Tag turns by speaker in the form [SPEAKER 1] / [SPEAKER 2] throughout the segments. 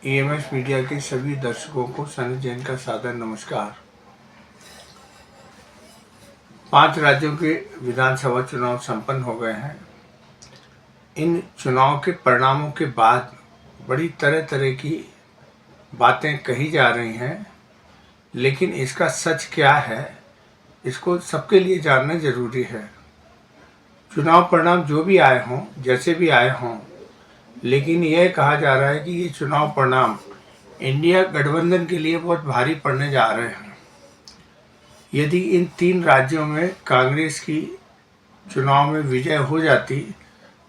[SPEAKER 1] EMS media के सभी दर्शकों को सनी जैन का सादर नमस्कार। 5 राज्यों के विधानसभा चुनाव संपन्न हो गए हैं। इन चुनाव के परिणामों के बाद बड़ी तरह तरह की बातें कही जा रही हैं, लेकिन इसका सच क्या है, इसको सबके लिए जानना जरूरी है। चुनाव परिणाम जो भी आए हों, जैसे भी आए हों, लेकिन यह कहा जा रहा है कि ये चुनाव परिणाम इंडिया गठबंधन के लिए बहुत भारी पड़ने जा रहे हैं। यदि इन 3 राज्यों में कांग्रेस की चुनाव में विजय हो जाती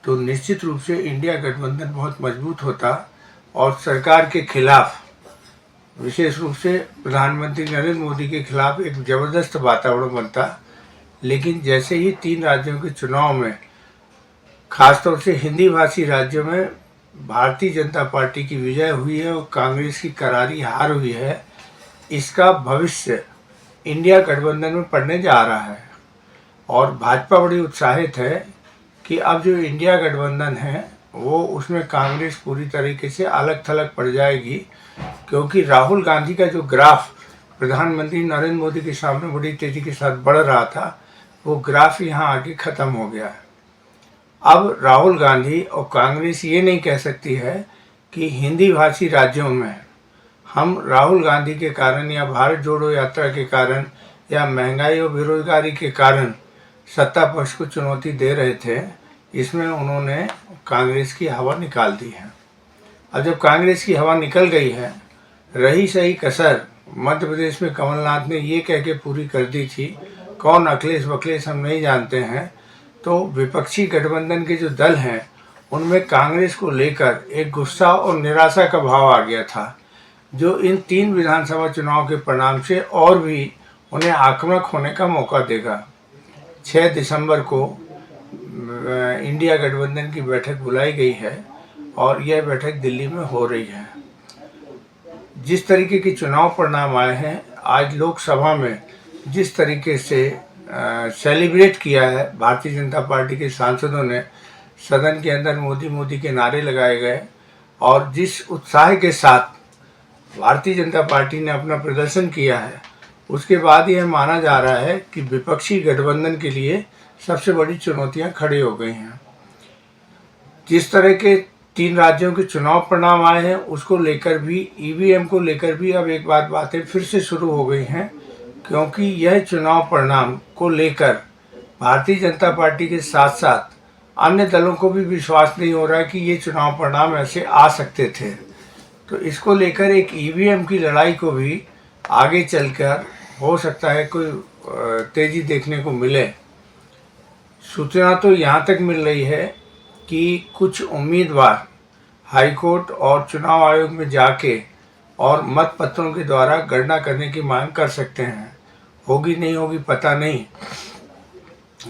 [SPEAKER 1] तो निश्चित रूप से इंडिया गठबंधन बहुत मजबूत होता और सरकार के खिलाफ, विशेष रूप से प्रधानमंत्री नरेंद्र मोदी के खिलाफ एक ज़बरदस्त वातावरण बनता। लेकिन जैसे ही 3 राज्यों के चुनाव में, खासतौर से हिंदी भाषी राज्यों में भारतीय जनता पार्टी की विजय हुई है और कांग्रेस की करारी हार हुई है, इसका भविष्य इंडिया गठबंधन में पड़ने जा रहा है। और भाजपा बड़ी उत्साहित है कि अब जो इंडिया गठबंधन है वो उसमें कांग्रेस पूरी तरीके से अलग थलग पड़ जाएगी, क्योंकि राहुल गांधी का जो ग्राफ प्रधानमंत्री नरेंद्र मोदी के सामने बड़ी तेजी के साथ बढ़ रहा था, वो ग्राफ यहाँ आके ख़त्म हो गया है। अब राहुल गांधी और कांग्रेस ये नहीं कह सकती है कि हिंदी भाषी राज्यों में हम राहुल गांधी के कारण या भारत जोड़ो यात्रा के कारण या महंगाई और बेरोजगारी के कारण सत्ता पक्ष को चुनौती दे रहे थे। इसमें उन्होंने कांग्रेस की हवा निकाल दी है। अब जब कांग्रेस की हवा निकल गई है, रही सही कसर मध्य प्रदेश में कमलनाथ ने ये कह के पूरी कर दी थी, कौन अखिलेश वखिलेश हम नहीं जानते हैं, तो विपक्षी गठबंधन के जो दल हैं उनमें कांग्रेस को लेकर एक गुस्सा और निराशा का भाव आ गया था, जो इन 3 विधानसभा चुनाव के परिणाम से और भी उन्हें आक्रामक होने का मौका देगा। 6 दिसंबर को इंडिया गठबंधन की बैठक बुलाई गई है और यह बैठक दिल्ली में हो रही है। जिस तरीके के चुनाव परिणाम आए हैं, आज लोकसभा में जिस तरीके से सेलिब्रेट किया है भारतीय जनता पार्टी के सांसदों ने, सदन के अंदर मोदी मोदी के नारे लगाए गए और जिस उत्साह के साथ भारतीय जनता पार्टी ने अपना प्रदर्शन किया है, उसके बाद यह माना जा रहा है कि विपक्षी गठबंधन के लिए सबसे बड़ी चुनौतियां खड़ी हो गई हैं। जिस तरह के 3 राज्यों के चुनाव परिणाम आए हैं, उसको लेकर भी, EVM को लेकर भी अब एक बातें फिर से शुरू हो गई हैं, क्योंकि यह चुनाव परिणाम को लेकर भारतीय जनता पार्टी के साथ साथ अन्य दलों को भी विश्वास नहीं हो रहा है कि ये चुनाव परिणाम ऐसे आ सकते थे। तो इसको लेकर एक EVM की लड़ाई को भी आगे चलकर हो सकता है कोई तेजी देखने को मिले। सूचना तो यहाँ तक मिल रही है कि कुछ उम्मीदवार हाईकोर्ट और चुनाव आयोग में जाके और मत पत्रों के द्वारा गणना करने की मांग कर सकते हैं। होगी नहीं होगी पता नहीं,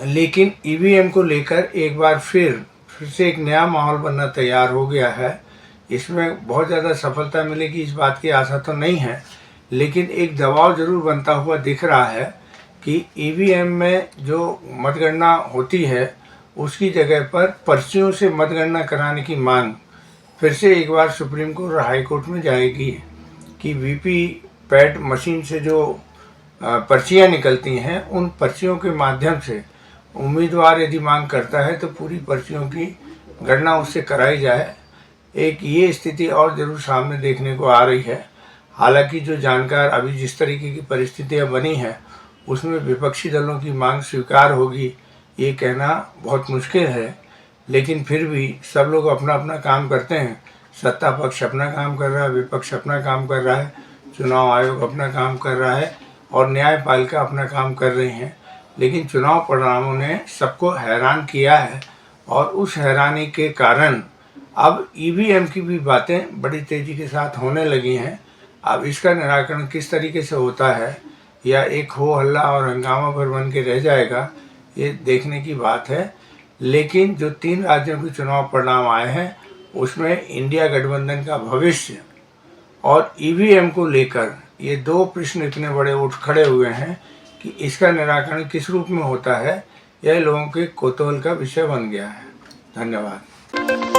[SPEAKER 1] लेकिन EVM को लेकर एक बार फिर से एक नया माहौल बनना तैयार हो गया है। इसमें बहुत ज़्यादा सफलता मिलेगी इस बात की आशा तो नहीं है, लेकिन एक दबाव जरूर बनता हुआ दिख रहा है कि EVM में जो मतगणना होती है उसकी जगह पर पर्चियों से मतगणना कराने की मांग फिर से एक बार सुप्रीम कोर्ट और हाई कोर्ट में जाएगी कि VVPAT मशीन से जो पर्चियां निकलती हैं, उन पर्चियों के माध्यम से उम्मीदवार यदि मांग करता है तो पूरी पर्चियों की गणना उससे कराई जाए। एक ये स्थिति और ज़रूर सामने देखने को आ रही है। हालांकि जो जानकार अभी जिस तरीके की परिस्थितियां बनी हैं, उसमें विपक्षी दलों की मांग स्वीकार होगी ये कहना बहुत मुश्किल है, लेकिन फिर भी सब लोग अपना अपना काम करते हैं। सत्ता पक्ष अपना काम कर रहा है, विपक्ष अपना काम कर रहा है, चुनाव आयोग अपना काम कर रहा है और न्यायपालिका अपना काम कर रही हैं। लेकिन चुनाव परिणामों ने सबको हैरान किया है और उस हैरानी के कारण अब EVM की भी बातें बड़ी तेज़ी के साथ होने लगी हैं। अब इसका निराकरण किस तरीके से होता है या एक हो हल्ला और हंगामा भर बन के रह जाएगा, ये देखने की बात है। लेकिन जो 3 राज्यों के चुनाव परिणाम आए हैं उसमें इंडिया गठबंधन का भविष्य और EVM को लेकर ये 2 प्रश्न इतने बड़े उठ खड़े हुए हैं कि इसका निराकरण किस रूप में होता है, यह लोगों के कौतूहल का विषय बन गया है। धन्यवाद।